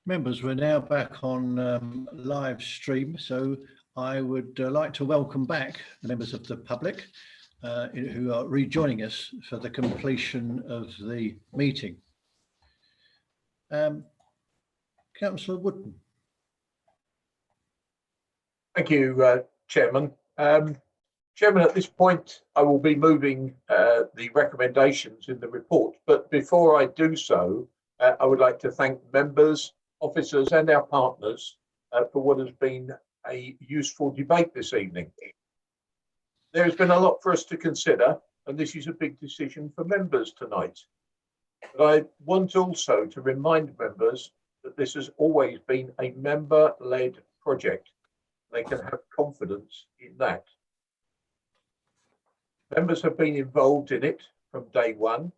Members, we're now back on live stream, so I would like to welcome back the members of the public who are rejoining us for the completion of the meeting. Councillor Wootton. Thank you, Chairman. Chairman, at this point, I will be moving the recommendations in the report. But before I do so, I would like to thank members, officers and our partners for what has been a useful debate this evening. There has been a lot for us to consider, and this is a big decision for members tonight. But I want also to remind members that this has always been a member-led project. They can have confidence in that. Members have been involved in it from day one.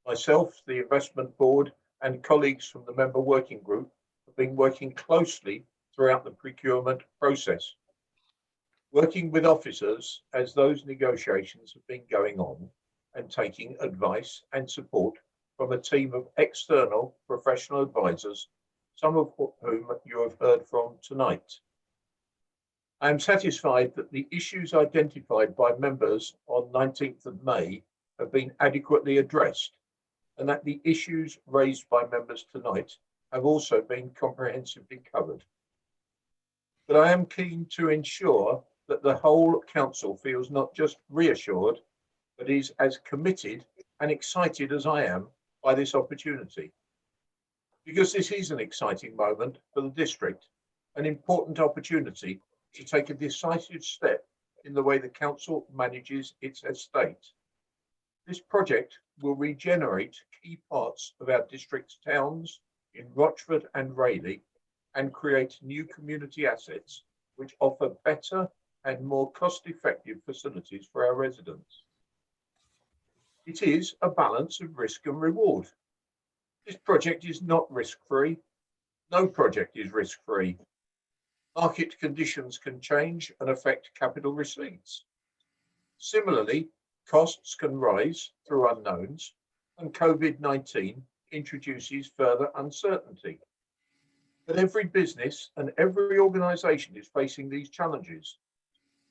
Myself, the investment board and colleagues from the member working group have been working closely throughout the procurement process, working with officers as those negotiations have been going on and taking advice and support from a team of external professional advisors, some of whom you have heard from tonight. I am satisfied that the issues identified by members on 19th of May have been adequately addressed, and that the issues raised by members tonight have also been comprehensively covered. But I am keen to ensure that the whole council feels not just reassured, but is as committed and excited as I am by this opportunity. Because this is an exciting moment for the district, an important opportunity to take a decisive step in the way the council manages its estate. This project will regenerate key parts of our district's towns in Rochford and Rayleigh and create new community assets which offer better and more cost-effective facilities for our residents. It is a balance of risk and reward. This project is not risk-free. No project is risk-free. Market conditions can change and affect capital receipts. Similarly, costs can rise through unknowns, and COVID-19 introduces further uncertainty. But every business and every organisation is facing these challenges.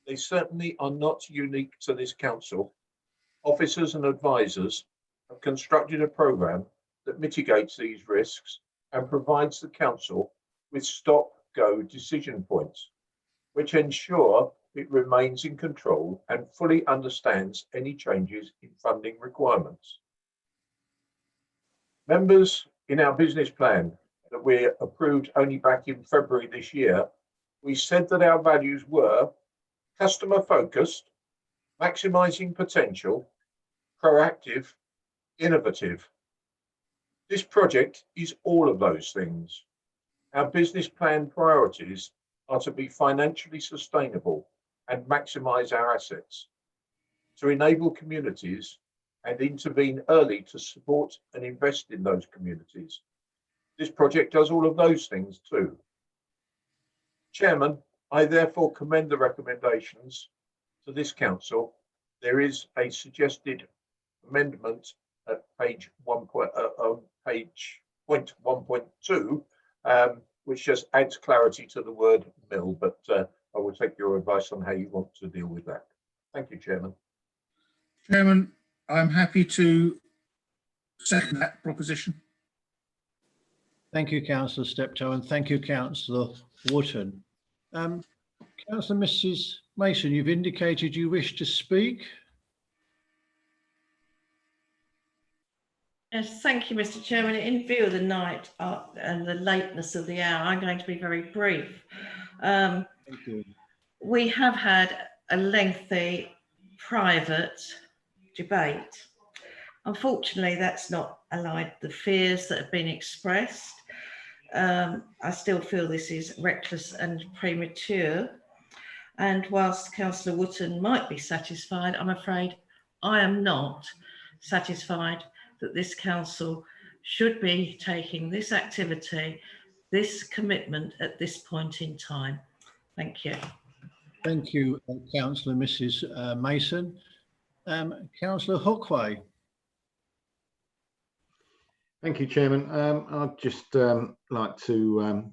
They certainly are not unique to this council. Officers and advisors have constructed a programme that mitigates these risks and provides the council with stop-go decision points, which ensure it remains in control and fully understands any changes in funding requirements. Members, in our business plan that we approved only back in February this year, we said that our values were customer focused, maximising potential, proactive, innovative. This project is all of those things. Our business plan priorities are to be financially sustainable and maximise our assets, to enable communities and intervene early to support and invest in those communities. This project does all of those things too. Chairman, I therefore commend the recommendations to this council. There is a suggested amendment at page 1.2, which just adds clarity to the word mill, but I will take your advice on how you want to deal with that. Thank you, Chairman. Chairman, I'm happy to second that proposition. Thank you, Councillor Steptoe, and thank you, Councillor Wootton. Councillor Mrs Mason, you've indicated you wish to speak. Yes, thank you, Mr. Chairman. In view of the night and the lateness of the hour, I'm going to be very brief. Thank you. We have had a lengthy private debate. Unfortunately, that's not allayed the fears that have been expressed. I still feel this is reckless and premature. And whilst Councillor Wootton might be satisfied, I'm afraid I am not satisfied that this council should be taking this activity, this commitment at this point in time. Thank you. Thank you, Councillor Mrs Mason. Councillor Hookway. Thank you, Chairman. I'd just like to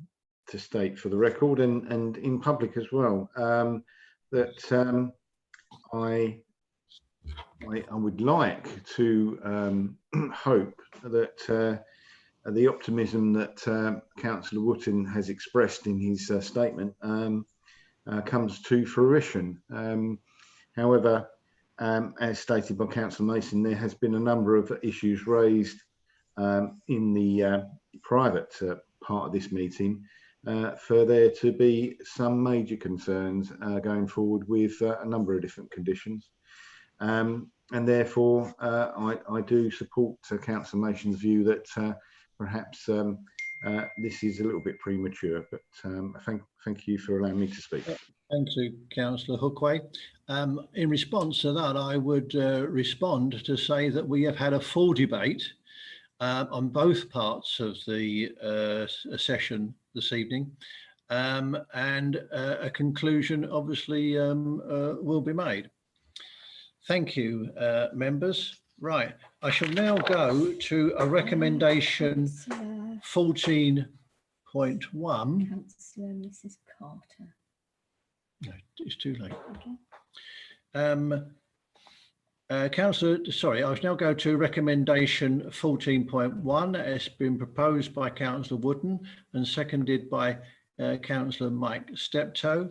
state for the record and in public as well that I would like to hope that the optimism that Councillor Wootton has expressed in his statement comes to fruition. However, as stated by Councillor Mason, there has been a number of issues raised in the private part of this meeting for there to be some major concerns going forward with a number of different conditions. And therefore, I do support Councillor Mason's view that perhaps this is a little bit premature, but thank you for allowing me to speak. Thank you, Councillor Hookway. In response to that, I would respond to say that we have had a full debate on both parts of the session this evening, and a conclusion obviously will be made. Thank you, members. Right, I shall now go to a recommendation 14.1. Councillor Mrs. Carter. No, it's too late. Okay. Councillor, sorry, I shall now go to recommendation 14.1. It's been proposed by Councillor Wootton and seconded by Councillor Mike Steptoe.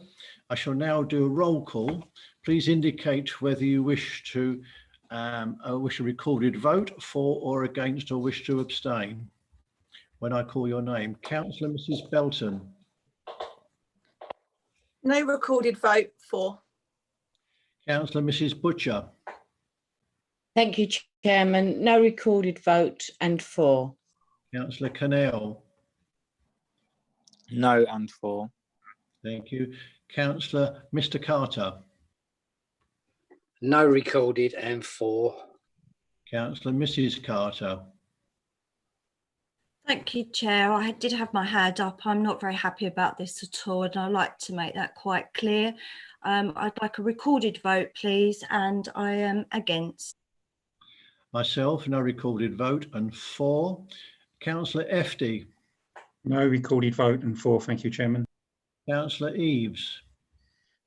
I shall now do a roll call. Please indicate whether you wish a recorded vote for or against, or wish to abstain when I call your name. Councillor Mrs. Belton. No recorded vote for. Councillor Mrs. Butcher. Thank you, Chairman. No recorded vote and for. Councillor Cannell. No and for. Thank you. Councillor Mr. Carter. No recorded and for. Councillor Mrs. Carter. Thank you, Chair. I did have my hand up. I'm not very happy about this at all, and I'd like to make that quite clear. I'd like a recorded vote, please, and I am against. Myself, no recorded vote and for. Councillor Efty. No recorded vote and for. Thank you, Chairman. Councillor Eaves.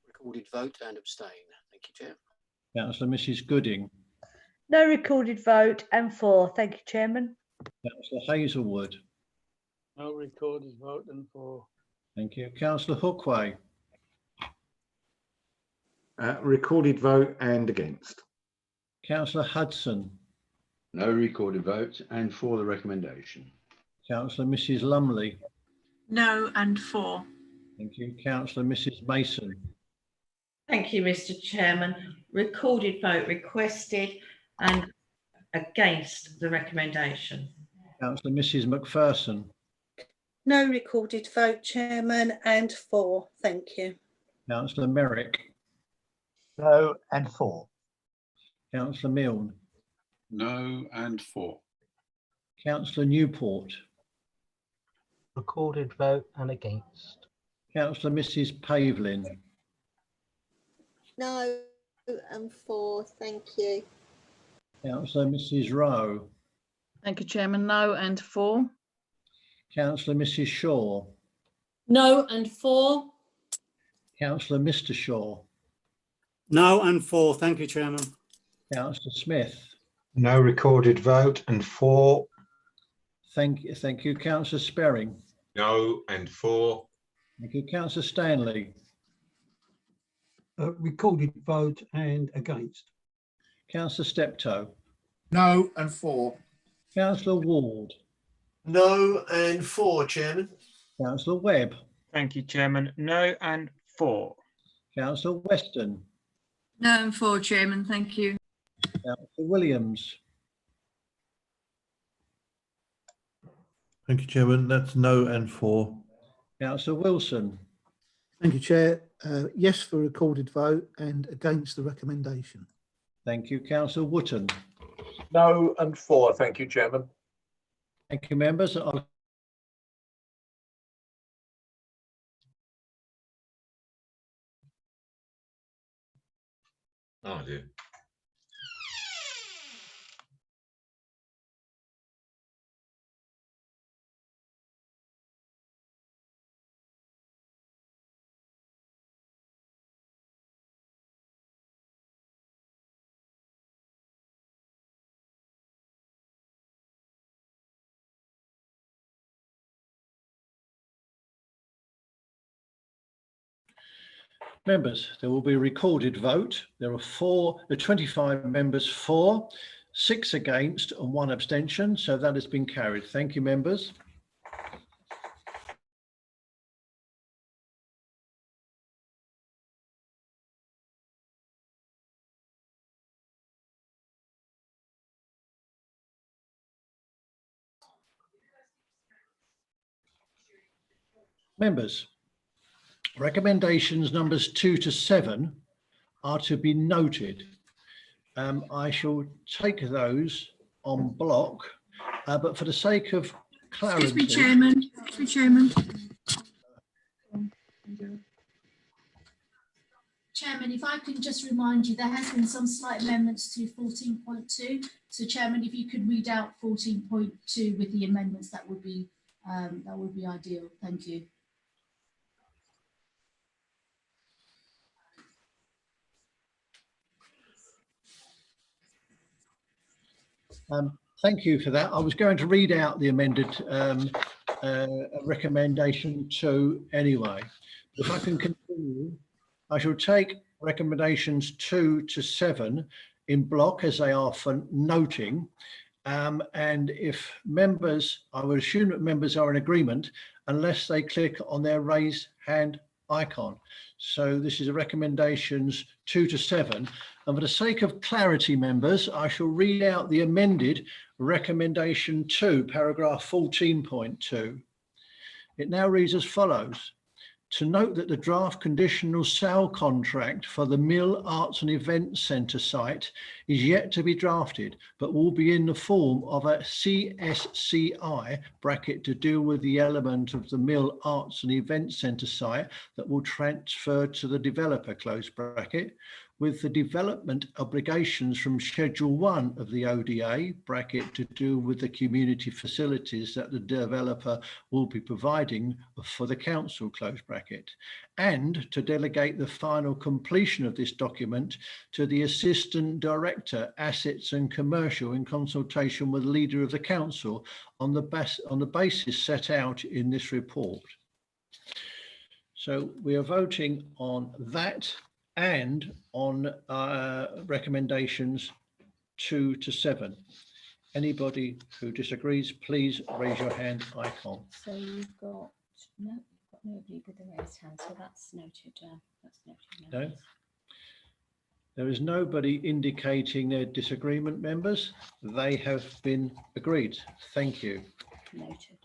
Recorded vote and abstain. Thank you, Chair. Councillor Mrs. Gooding. No recorded vote and for. Thank you, Chairman. Councillor Hazelwood. No recorded vote and for. Thank you. Councillor Hookway. Recorded vote and against. Councillor Hudson. No recorded vote and for the recommendation. Councillor Mrs. Lumley. No and for. Thank you. Councillor Mrs. Mason. Thank you, Mr. Chairman. Recorded vote requested and against the recommendation. Councillor Mrs. McPherson. No recorded vote, Chairman, and for. Thank you. Councillor Merrick. No and for. Councillor Milne. No and for. Councillor Newport. Recorded vote and against. Councillor Mrs. Pavlin. No and for. Thank you. Councillor Mrs. Rowe. Thank you, Chairman. No and for. Councillor Mrs. Shaw. No and for. Councillor Mr. Shaw. No and for. Thank you, Chairman. Councillor Smith. No recorded vote and for. Thank you. Councillor Sperring. No and for. Thank you. Councillor Stanley. Recorded vote and against. Councillor Steptoe. No and for. Councillor Ward. No and for, Chairman. Councillor Webb. Thank you, Chairman. No and for. Councillor Weston. No and for, Chairman. Thank you. Councillor Williams. Thank you, Chairman. That's no and for. Councillor Wilson. Thank you, Chair. Yes for recorded vote and against the recommendation. Thank you. Councillor Wootton. No and for. Thank you, Chairman. Thank you, members. Oh dear. Members, there will be a recorded vote. There are 25 members for, 6 against and 1 abstention. So that has been carried. Thank you, members. Members, recommendations numbers 2 to 7 are to be noted. I shall take those on block, but for the sake of clarity. Excuse me, Chairman. Excuse me, Chairman. Chairman, if I can just remind you, there has been some slight amendments to 14.2. So Chairman, if you could read out 14.2 with the amendments, that would be ideal. Thank you. Thank you for that. I was going to read out the amended recommendation 2 anyway. If I can continue, I shall take recommendations 2 to 7 in block as they are for noting. And if members, I would assume that members are in agreement unless they click on their raise hand icon. So this is a recommendations 2 to 7. And for the sake of clarity, members, I shall read out the amended recommendation 2, paragraph 14.2. It now reads as follows. To note that the draft conditional sale contract for the Mill Arts and Events Centre site is yet to be drafted, but will be in the form of a CSCI bracket to deal with the element of the Mill Arts and Events Centre site that will transfer to the developer, close bracket, with the development obligations from Schedule 1 of the ODA, bracket, to do with the community facilities that the developer will be providing for the council, close bracket, and to delegate the final completion of this document to the Assistant Director, Assets and Commercial, in consultation with the Leader of the Council on the basis set out in this report. So we are voting on that and on recommendations 2 to 7. Anybody who disagrees, please raise your hand icon. So you've got nobody with a raised hand, so that's noted. No? There is nobody indicating their disagreement, members. They have been agreed. Thank you. Noted.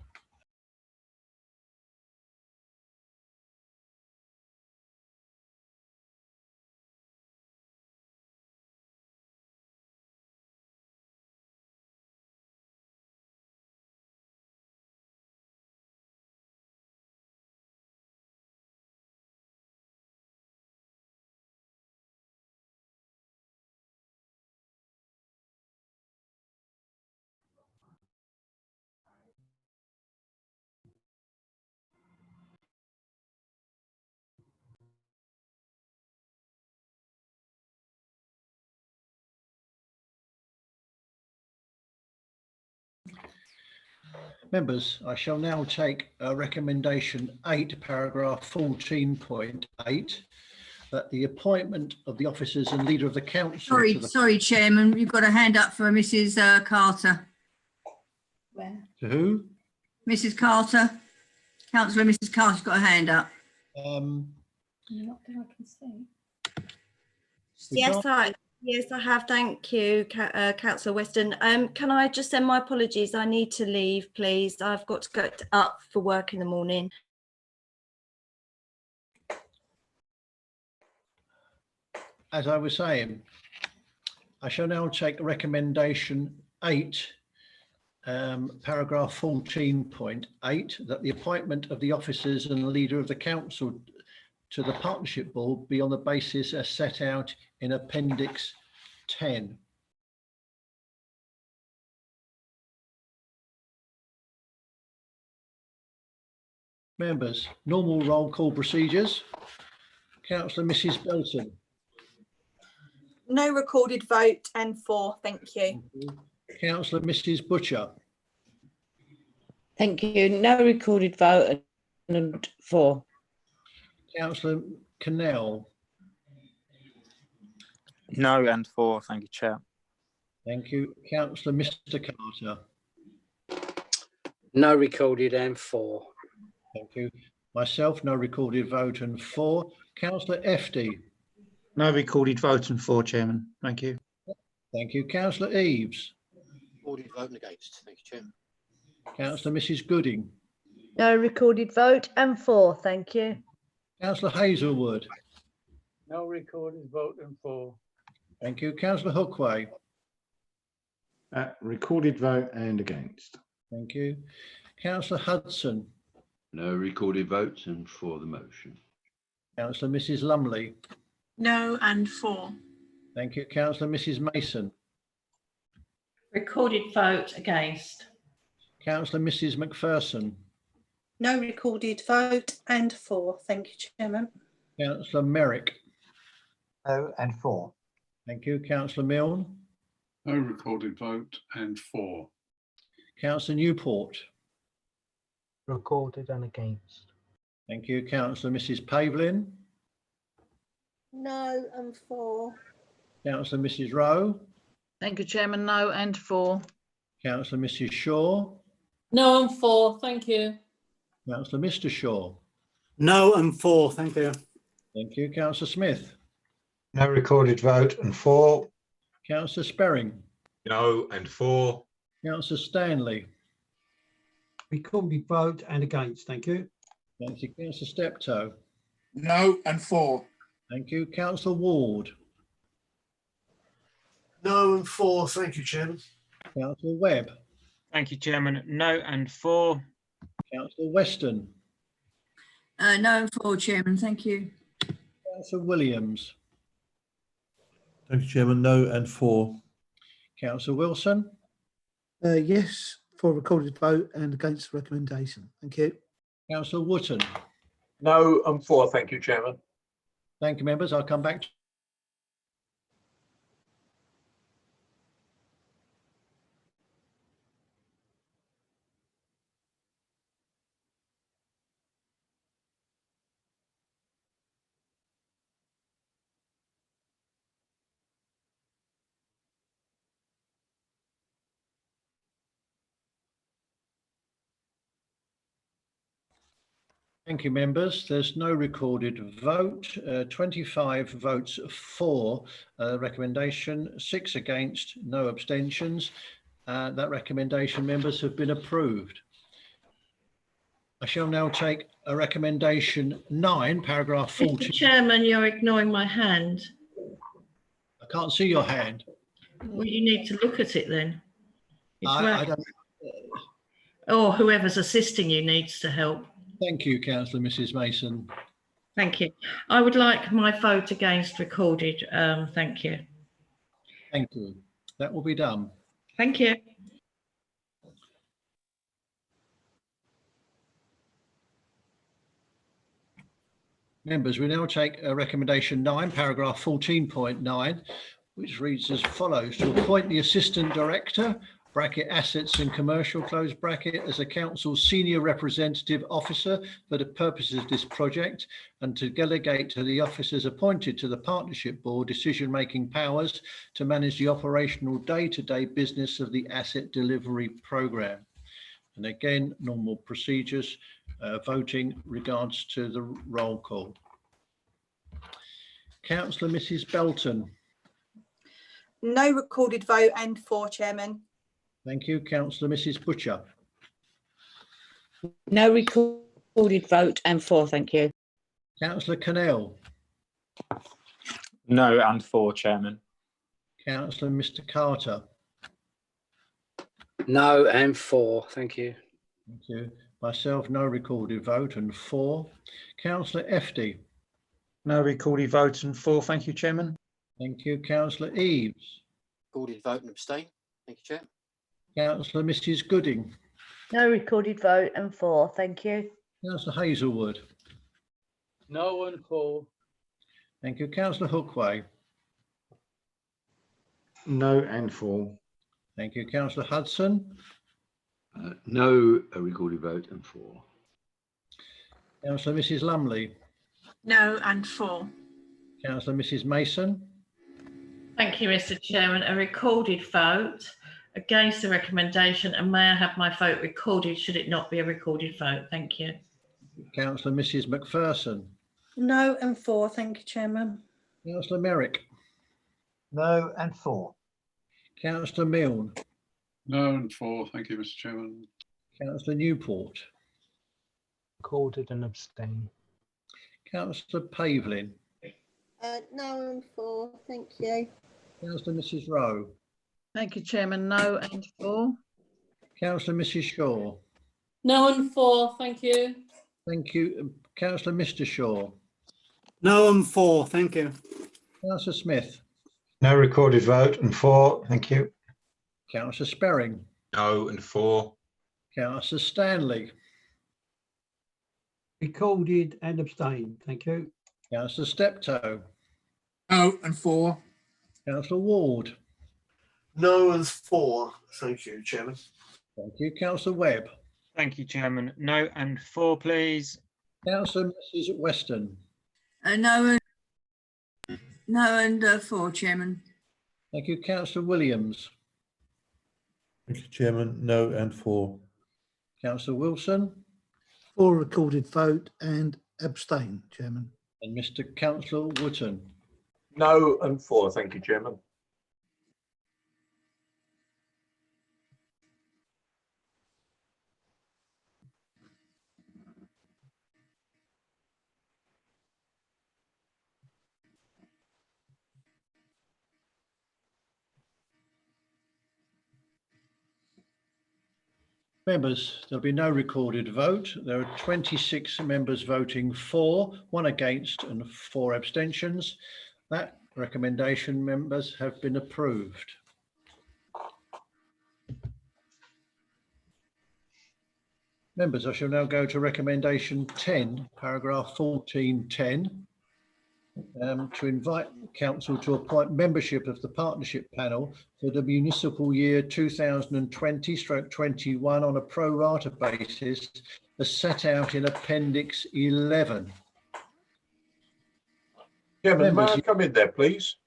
Members, I shall now take recommendation 8, paragraph 14.8, that the appointment of the officers and Leader of the Council. Sorry, Chairman, you've got a hand up for Mrs. Carter. Where? To who? Mrs. Carter. Councillor Mrs. Carter's got a hand up. Not that I can see. Yes, I have. Thank you, Councillor Weston. Can I just send my apologies? I need to leave, please. I've got to go up for work in the morning. As I was saying, I shall now take recommendation 8, paragraph 14.8, that the appointment of the officers and Leader of the Council to the Partnership Board be on the basis as set out in Appendix 10. Members, normal roll call procedures. Councillor Mrs. Belton. No recorded vote and 4, thank you. Councillor Mrs. Butcher. Thank you. No recorded vote and 4. Councillor Cannell. No and 4. Thank you, Chair. Thank you. Councillor Mr Carter. No recorded and 4. Thank you. Myself, no recorded vote and 4. Councillor FD. No recorded vote and 4, Chairman. Thank you. Thank you. Councillor Eaves. Recorded vote and against. Thank you, Chairman. Councillor Mrs Gooding. No recorded vote and 4. Thank you. Councillor Hazelwood. No recorded vote and 4. Thank you. Councillor Hookway. Recorded vote and against. Thank you. Councillor Hudson. No recorded votes and for the motion. Councillor Mrs Lumley. No and 4. Thank you. Councillor Mrs Mason. Recorded vote against. Councillor Mrs Macpherson. No recorded vote and 4. Thank you, Chairman. Councillor Merrick. No and 4. Thank you. Councillor Milne. No recorded vote and 4. Councillor Newport. Recorded and against. Thank you. Councillor Mrs Pavlin. No and 4. Councillor Mrs Rowe. Thank you, Chairman. No and 4. Councillor Mrs Shaw. No and 4. Thank you. Councillor Mr Shaw. No and 4. Thank you. Thank you. Councillor Smith. No recorded vote and 4. Councillor Sperring. No and 4. Councillor Stanley. Recorded vote and against. Thank you. Thank you. Councillor Steptoe. No and 4. Thank you. Councillor Ward. No and 4. Thank you, Chairman. Councillor Webb. Thank you, Chairman. No and 4. Councillor Weston. No and 4, Chairman. Thank you. Councillor Williams. Thank you, Chairman. No and 4. Councillor Wilson. Yes for recorded vote and against the recommendation. Thank you. Councillor Wootton. No and 4. Thank you, Chairman. Thank you, members. I'll come back to Thank you, members. There's no recorded vote. 25 votes for recommendation, 6 against, no abstentions. That recommendation, members, have been approved. I shall now take a recommendation 9, paragraph 40. Mr Chairman, you're ignoring my hand. I can't see your hand. Well, you need to look at it then. It's I don't. Or whoever's assisting you needs to help. Thank you, Councillor Mrs Mason. Thank you. I would like my vote against recorded. Thank you. Thank you. That will be done. Thank you. Members, we now take recommendation 9, paragraph 14.9, which reads as follows: to appoint the Assistant Director, bracket assets and commercial, close bracket, as a council's senior representative officer for the purposes of this project, and to delegate to the officers appointed to the Partnership Board decision-making powers to manage the operational day-to-day business of the asset delivery programme. And again, normal procedures, voting regards to the roll call. Councillor Mrs Belton. No recorded vote and 4, Chairman. Thank you. Councillor Mrs Butcher. No recorded vote and 4. Thank you. Councillor Cannell. No and 4, Chairman. Councillor Mr Carter. No and 4. Thank you. Thank you. Myself, no recorded vote and 4. Councillor FD. No recorded vote and 4. Thank you, Chairman. Thank you. Councillor Eaves. Recorded vote and abstain. Thank you, Chair. Councillor Mrs Gooding. No recorded vote and 4. Thank you. Councillor Hazelwood. No and 4. Thank you. Councillor Hookway. No and 4. Thank you. Councillor Hudson. No recorded vote and 4. Councillor Mrs Lumley. No and 4. Councillor Mrs Mason. Thank you, Mr. Chairman. A recorded vote against the recommendation, and may I have my vote recorded should it not be a recorded vote? Thank you. Councillor Mrs McPherson. No and 4, thank you, Chairman. Councillor Merrick. No and 4. Councillor Milne. No and 4. Thank you, Mr. Chairman. Councillor Newport. Recorded and abstain. Councillor Pavlin. No and 4, thank you. Councillor Mrs Rowe. Thank you, Chairman. No and 4. Councillor Mrs Shaw. No and 4, thank you. Thank you. Councillor Mr Shaw. No and 4, thank you. Councillor Smith. No recorded vote and 4, thank you. Councillor Sperring. No and 4. Councillor Stanley. Recorded and abstained. Thank you. Councillor Steptoe. No and 4. Councillor Ward. No and 4, thank you, Chairman. Thank you. Councillor Webb. Thank you, Chairman. No and 4, please. Councillor Mrs Weston. No and 4, Chairman. Thank you. Councillor Williams. Thank you, Chairman. No and 4. Councillor Wilson. 4 recorded vote and abstain, Chairman. And Mr Councillor Wootton. No and 4, thank you, Chairman. Members, there'll be no recorded vote. There are 26 members voting for, 1 against and 4 abstentions. That recommendation, members, have been approved. Members, I shall now go to recommendation 10, paragraph 1410, to invite council to appoint membership of the partnership panel for the municipal year 2020/21 on a pro rata basis as set out in Appendix 11. Chairman, may Members, I come in there, please?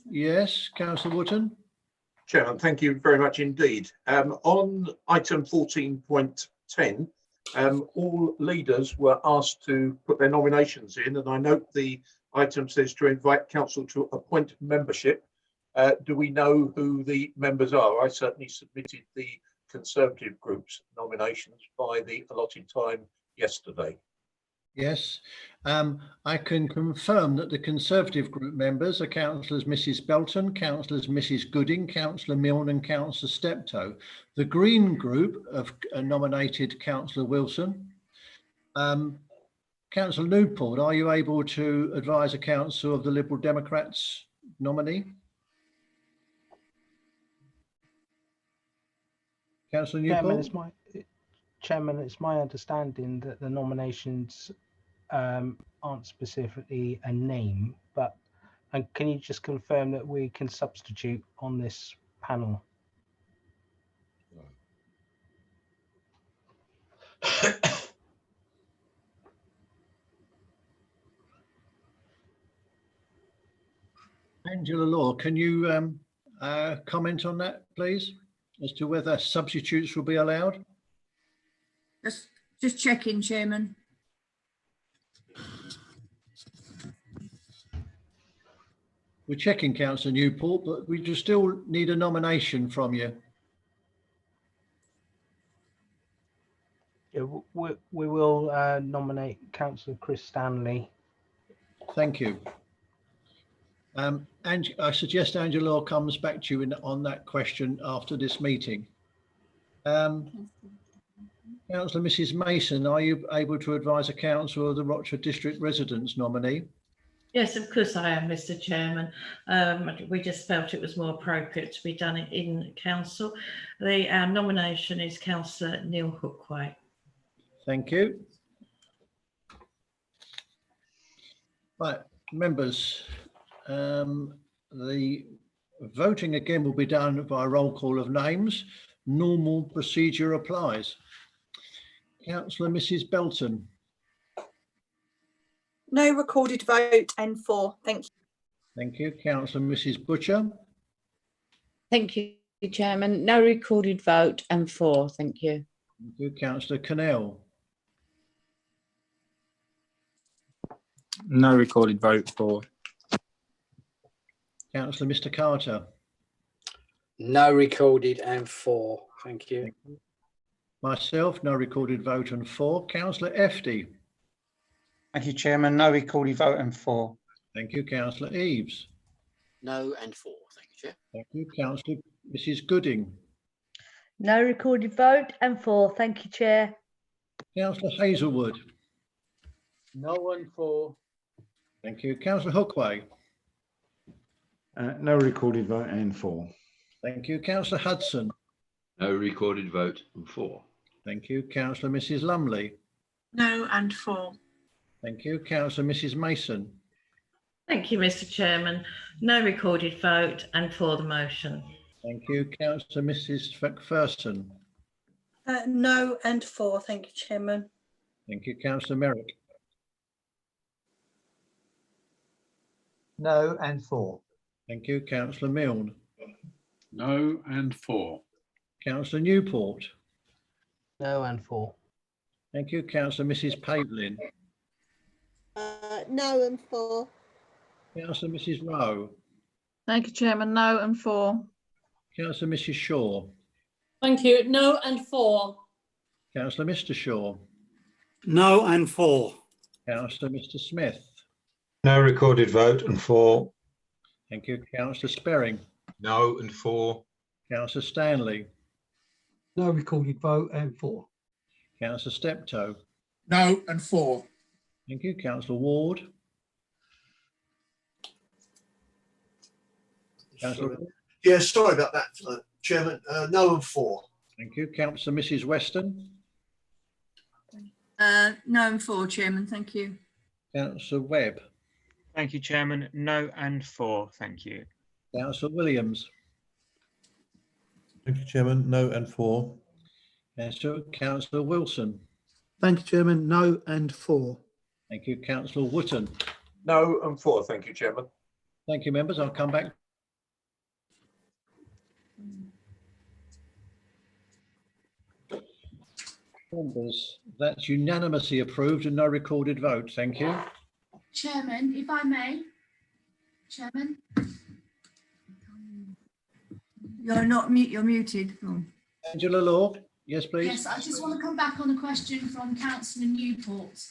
Yes, Councillor Wootton. Chairman, thank you very much indeed. On item 14.10, all leaders were asked to put their nominations in, and I note the item says to invite council to appoint membership. Do we know who the members are? I certainly submitted the Conservative group's nominations by the allotted time yesterday. Yes, I can confirm that the Conservative group members are councillors Mrs Belton, councillors Mrs Gooding, councillor Milne and councillor Steptoe. The Green group have nominated councillor Wilson. Councillor Newport, are you able to advise a council of the Liberal Democrats nominee? Councillor Newport? Chairman, it's my understanding that the nominations aren't specifically a name, but can you just confirm that we can substitute on this panel? Angela Law, can you comment on that, please, as to whether substitutes will be allowed? Just checking, Chairman. We're checking, Councillor Newport, but we just still need a nomination from you. Yeah, we will nominate Councillor Chris Stanley. Thank you. And I suggest Angela Law comes back to you on that question after this meeting. Councillor Mrs Mason, are you able to advise a council of the Rochford District Residents nominee? Yes, of course I am, Mr. Chairman. We just felt it was more appropriate to be done in council. Our nomination is Councillor Neil Hookway. Thank you. Right, members, the voting again will be done by a roll call of names. Normal procedure applies. Councillor Mrs Belton. No recorded vote and 4, thank you. Thank you. Councillor Mrs Butcher. Thank you, Chairman. No recorded vote and 4. Thank you. Thank you. Councillor Cannell. No recorded vote, 4. Councillor Mr Carter. No recorded and 4. Thank you. Myself, no recorded vote and 4. Councillor Efty. Thank you, Chairman. No recorded vote and 4. Thank you. Councillor Eaves. No and 4. Thank you, Chair. Thank you. Councillor Mrs Gooding. No recorded vote and 4. Thank you, Chair. Councillor Hazelwood. No and 4. Thank you. Councillor Hookway. No recorded vote and 4. Thank you. Councillor Hudson. No recorded vote and 4. Thank you. Councillor Mrs Lumley. No and 4. Thank you. Councillor Mrs Mason. Thank you, Mr Chairman. No recorded vote and for the motion. Thank you. Councillor Mrs McPherson. No and 4. Thank you, Chairman. Thank you. Councillor Merrick. No and 4. Thank you. Councillor Milne. No and 4. Councillor Newport. No and 4. Thank you. Councillor Mrs Pavlin. No and 4. Councillor Mrs Rowe. Thank you, Chairman. No and 4. Councillor Mrs Shaw. Thank you. No and 4. Councillor Mr Shaw. No and 4. Councillor Mr Smith. No recorded vote and 4. Thank you. Councillor Sperring. No and 4. Councillor Stanley. No recorded vote and 4. Councillor Steptoe. No and 4. Thank you. Councillor Ward. Councillor. Yeah, sorry about that, Chairman. No and 4. Thank you. Councillor Mrs Weston. No and 4, Chairman. Thank you. Councillor Webb. Thank you, Chairman. No and 4. Thank you. Councillor Williams. Thank you, Chairman. No and 4. Councillor Wilson. Thank you, Chairman. No and 4. Thank you. Councillor Wootton. No and 4. Thank you, Chairman. Thank you, members. I'll come back. Members, that's unanimously approved and no recorded vote. Thank you. Chairman, if I may. Chairman. You're not mute. You're muted. Oh. Angela Law. Yes, please. Yes, I just want to come back on a question from Councillor Newport.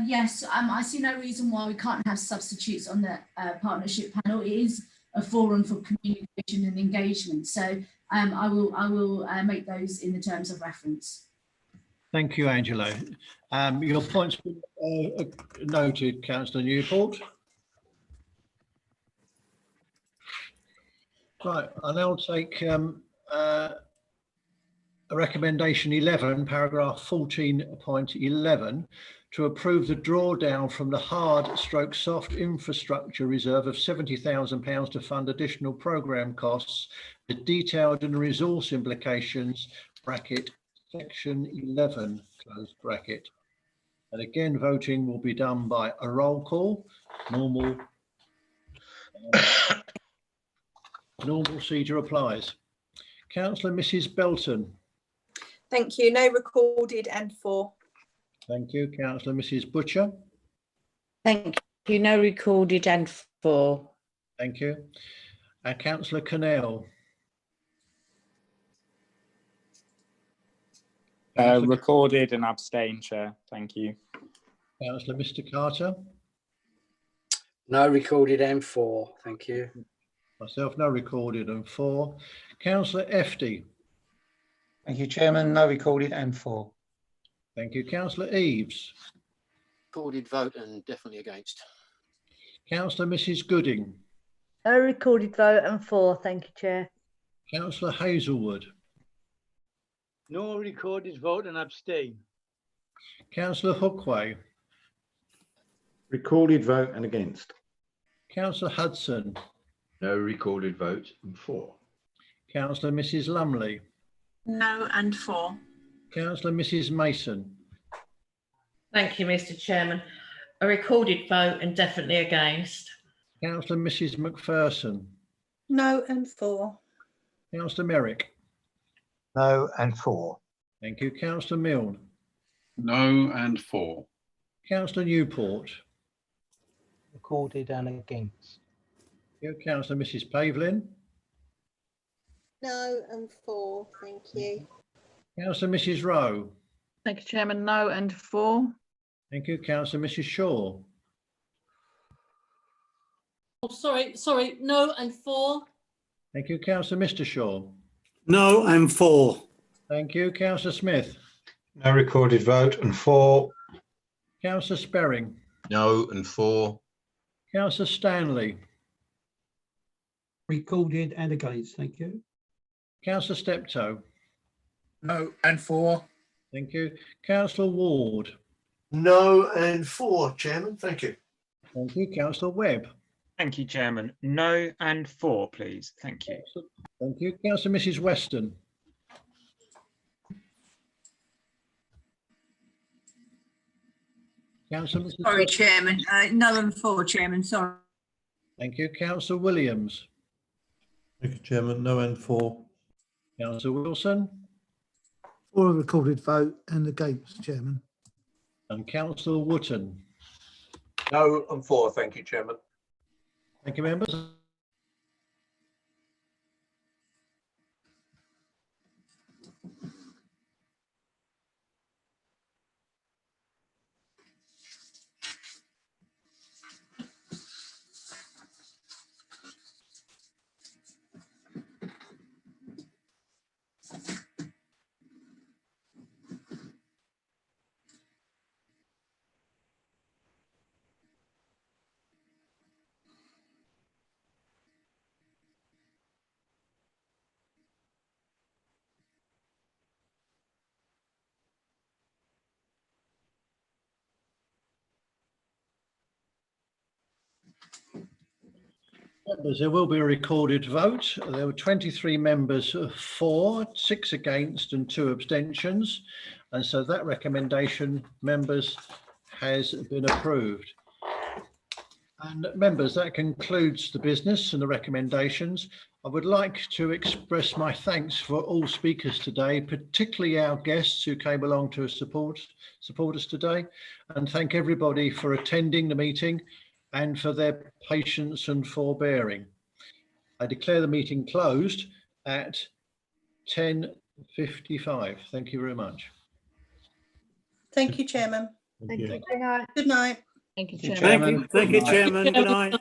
Yes, I see no reason why we can't have substitutes on the partnership panel. It is a forum for communication and engagement. So I will make those in the terms of reference. Thank you, Angela. Your point's been noted, Councillor Newport. Right, I'll now take recommendation 11, paragraph 14.11, to approve the drawdown from the hard stroke soft infrastructure reserve of £70,000 to fund additional programme costs, the detailed and resource implications, bracket, section 11, close bracket. And again, voting will be done by a roll call, normal procedure applies. Councillor Mrs Belton. Thank you. No recorded and 4. Thank you. Councillor Mrs Butcher. Thank you. No recorded and 4. Thank you. Councillor Cannell. Recorded and abstain, Chair. Thank you. Councillor Mr Carter. No recorded and 4. Thank you. Myself, no recorded and 4. Councillor Efty. Thank you, Chairman. No recorded and 4. Thank you. Councillor Eaves. Recorded vote and definitely against. Councillor Mrs Gooding. No recorded vote and 4. Thank you, Chair. Councillor Hazelwood. No recorded vote and abstain. Councillor Hookway. Recorded vote and against. Councillor Hudson. No recorded vote and 4. Councillor Mrs Lumley. No and 4. Councillor Mrs Mason. Thank you, Mr Chairman. A recorded vote and definitely against. Councillor Mrs Macpherson. No and 4. Councillor Merrick. No and 4. Thank you. Councillor Milne. No and 4. Councillor Newport. Recorded and against. Thank you. Councillor Mrs Pavlin. No and 4. Thank you. Councillor Mrs Rowe. Thank you, Chairman. No and 4. Thank you. Councillor Mrs Shaw. Oh, sorry. No and 4. Thank you. Councillor Mr Shaw. No and 4. Thank you. Councillor Smith. No recorded vote and 4. Councillor Sperring. No and 4. Councillor Stanley. Recorded and against. Thank you. Councillor Steptoe. No and 4. Thank you. Councillor Ward. No and 4, Chairman. Thank you. Thank you. Councillor Webb. Thank you, Chairman. No and 4, please. Thank you. Thank you. Councillor Mrs Weston. Councillor Mrs. Sorry, Chairman. No and 4, Chairman. Sorry. Thank you. Councillor Williams. Thank you, Chairman. No and 4. Councillor Wilson. For a recorded vote and against, Chairman. And Councillor Wootton. No and 4. Thank you, Chairman. Thank you, members. Members, there will be a recorded vote. There were 23 members for, 6 against and 2 abstentions. And so that recommendation, members, has been approved. And members, that concludes the business and the recommendations. I would like to express my thanks for all speakers today, particularly our guests who came along to support us today, and thank everybody for attending the meeting and for their patience and forbearing. I declare the meeting closed at 10:55. Thank you very much. Thank you, Chairman. Thank you. Good night. Thank you, Thank Chairman. you, Chairman. Good night.